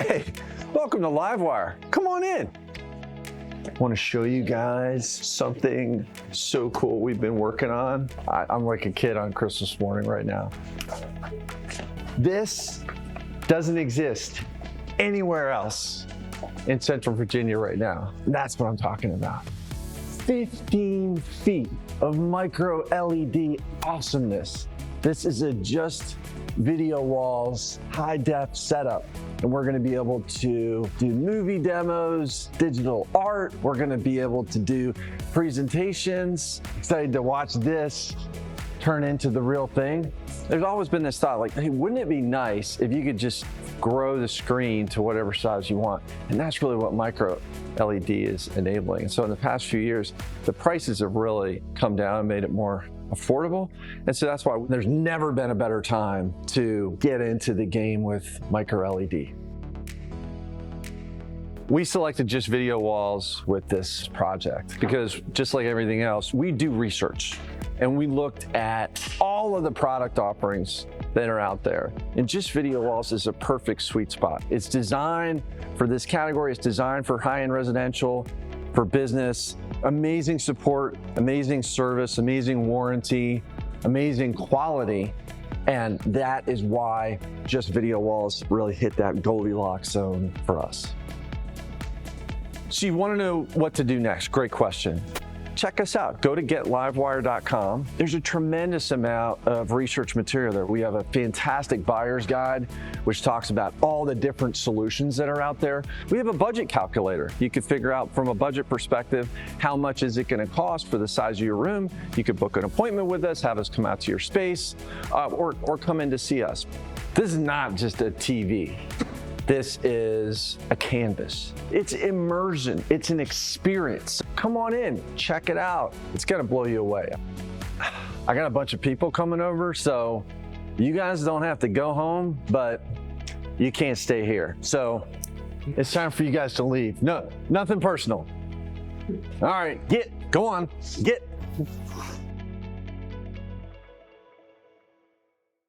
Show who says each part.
Speaker 1: Hey, welcome to Livewire. Come on in. I want to show you guys something so cool we've been working on. I'm like a kid on Christmas morning right now. This doesn't exist anywhere else in Central Virginia right now. That's what I'm talking about. 15 feet of micro LED awesomeness. This is a just video walls, high def setup. And we're gonna be able to do movie demos, digital art. We're gonna be able to do presentations. Excited to watch this turn into the real thing. There's always been this thought, like, hey, wouldn't it be nice if you could just grow the screen to whatever size you want? And that's really what micro LED is enabling. And so in the past few years, the prices have really come down and made it more affordable. And so that's why there's never been a better time to get into the game with micro LED. We selected just video walls with this project because just like everything else, we do research and we looked at all of the product offerings that are out there. And just video walls is a perfect sweet spot. It's designed for this category. It's designed for high-end residential, for business, amazing support, amazing service, amazing warranty, amazing quality. And that is why just video walls really hit that Goldilocks zone for us. So you want to know what to do next? Great question. Check us out. Go to getlivewire.com. There's a tremendous amount of research material there. We have a fantastic buyer's guide, which talks about all the different solutions that are out there. We have a budget calculator. You could figure out from a budget perspective, how much is it going to cost for the size of your room. You could book an appointment with us, have us come out to your space, or come in to see us. This is not just a TV. This is a canvas. It's immersion. It's an experience. Come on in, check it out. It's gonna blow you away. I got a bunch of people coming over, so you guys don't have to go home, but you can't stay here. So it's time for you guys to leave. No, nothing personal. All right, go on, get.